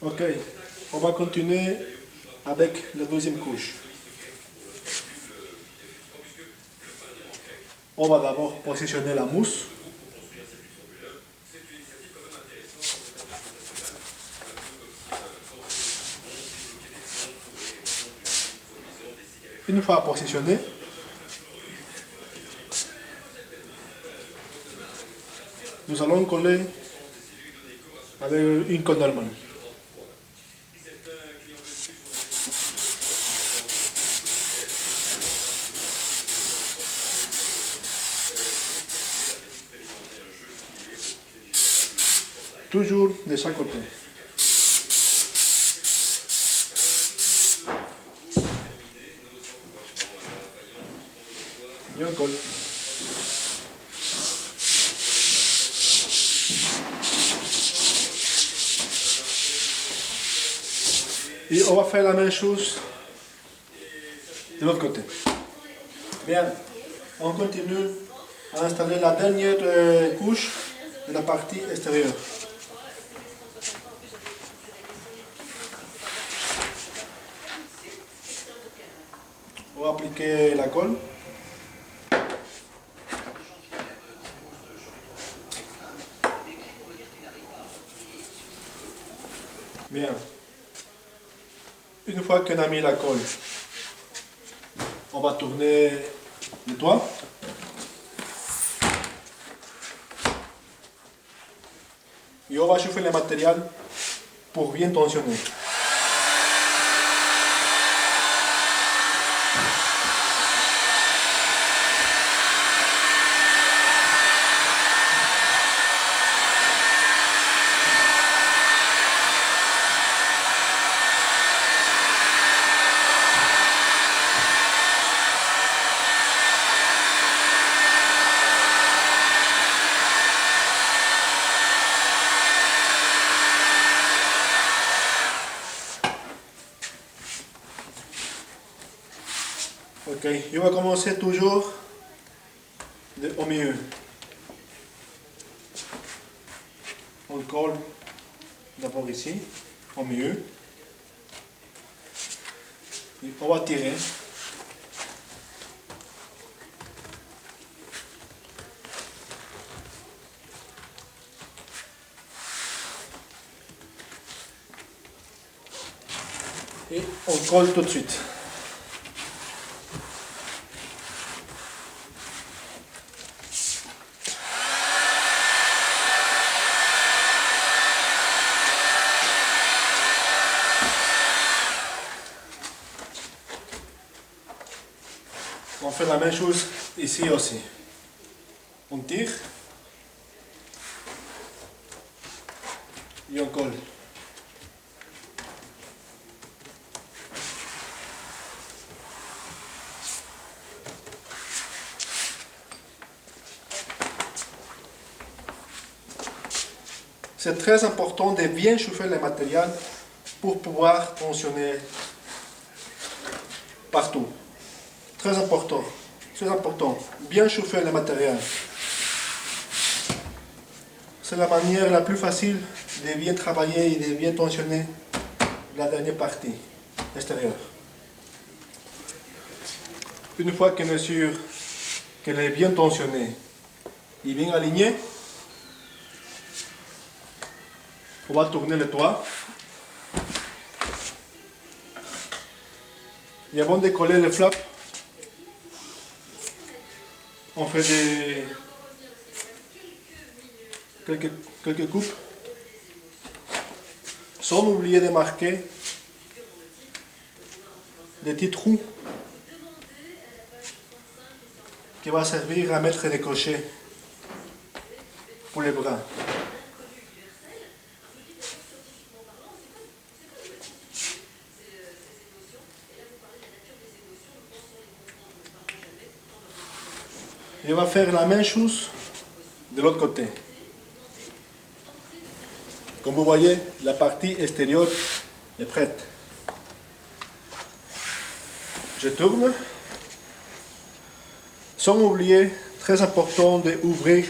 Ok, on va continuer avec la deuxième couche. On va d'abord positionner la mousse. Une fois positionné, nous allons coller avec une colle d'allemand. Toujours de chaque côté. Et on colle. Et on va faire la même chose de l'autre côté. Bien, on continue à installer la dernière couche de la partie extérieure. On va appliquer la colle. Bien. Une fois qu'on a mis la colle, on va tourner le toit. Et on va chauffer le matériel pour bien tensionner. Ok, je vais commencer toujours au milieu. On colle d'abord ici, au milieu. Et on va tirer. Et on colle tout de suite. On fait la même chose ici aussi. On tire et on colle. C'est très important de bien chauffer le matériel pour pouvoir tensionner partout. Très important, bien chauffer le matériel. C'est la manière la plus facile de bien travailler et de bien tensionner la dernière partie extérieure. Une fois qu'on est sûr qu'elle est bien tentionnée et bien alignée, on va tourner le toit. Et avant de coller le flap, on fait quelques coupes, sans oublier de marquer des petits trous qui vont servir à mettre des crochets pour les bras. Et on va faire la même chose de l'autre côté. Comme vous voyez, la partie extérieure est prête. Je tourne. Sans oublier, très important d'ouvrir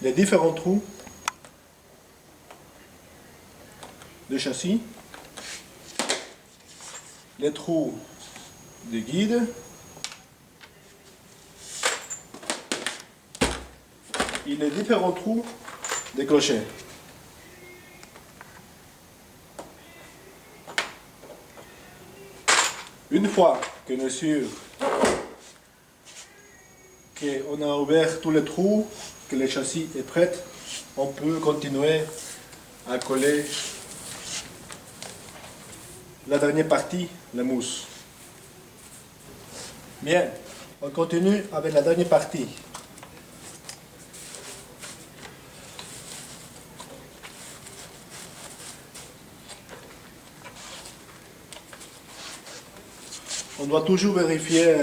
les différents trous de châssis, les trous de guide et les différents trous des clochers. Une fois que nous sommes sûrs qu'on a ouvert tous les trous, que le châssis est prêt, on peut continuer à coller la dernière partie, la mousse. Bien, on continue avec la dernière partie. On doit toujours vérifier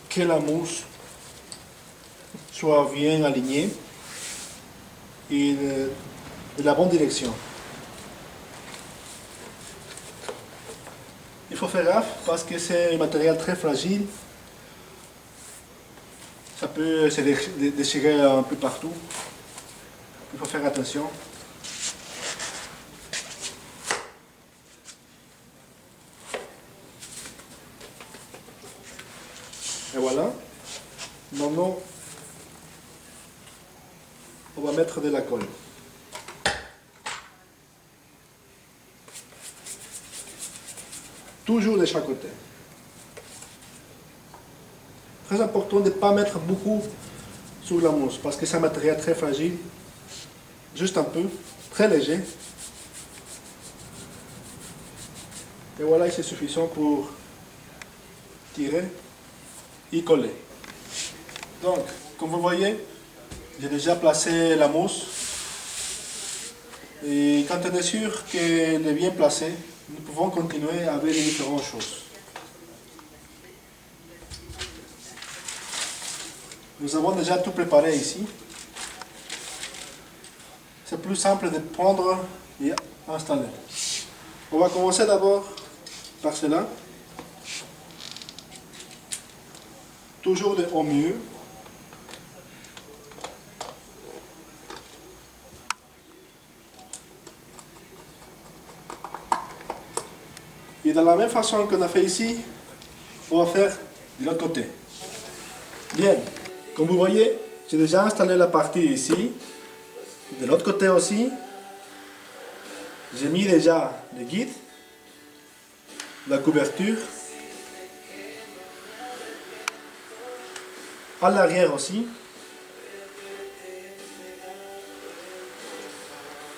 que la mousse soit bien alignée et de la bonne direction. Il faut faire gaffe parce que c'est un matériel très fragile. Ça peut se déchirer un peu partout. Il faut faire attention. Et voilà. Maintenant, on va mettre de la colle. Toujours de chaque côté. Très important de ne pas mettre beaucoup sur la mousse parce que c'est un matériel très fragile. Juste un peu, très léger. Et voilà, c'est suffisant pour tirer et coller. Donc, comme vous voyez, j'ai déjà placé la mousse. Et quand on est sûr qu'elle est bien placée, nous pouvons continuer avec les différentes choses. Nous avons déjà tout préparé ici. C'est plus simple de prendre et installer. On va commencer d'abord par cela. Toujours au mieux. Et de la même façon qu'on a fait ici, on va faire de l'autre côté. Bien, comme vous voyez, j'ai déjà installé la partie ici. De l'autre côté aussi, j'ai mis déjà le guide, la couverture, à l'arrière aussi.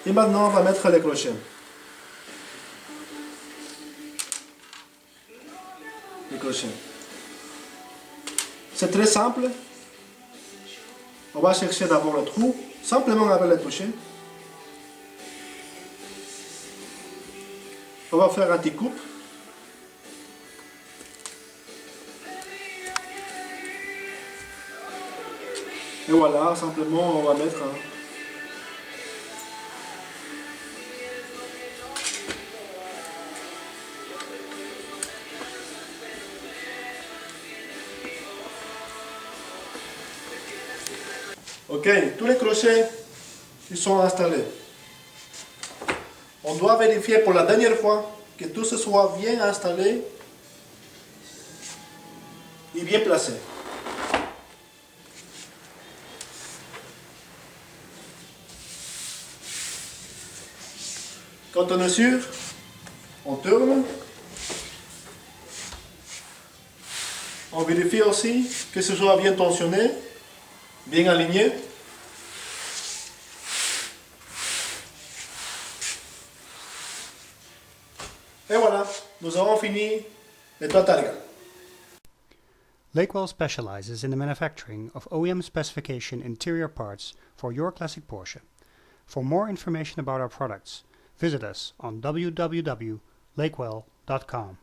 Et maintenant, on va mettre les clochers. C'est très simple. On va chercher d'abord le trou, simplement avec le toucher. On va faire un petit coupe. Et voilà, simplement on va mettre un... Ok, tous les crochets ils sont installés. On doit vérifier pour la dernière fois que tout se soit bien installé et bien placé. Quand on est sûr, on tourne. On vérifie aussi que ce soit bien tensionné, bien aligné. Et voilà, nous avons fini le toit targa. Lakewell specializes in the manufacturing of OEM specification interior parts for your classic Porsche. For more information about our products, visit us on www.lakewell.com.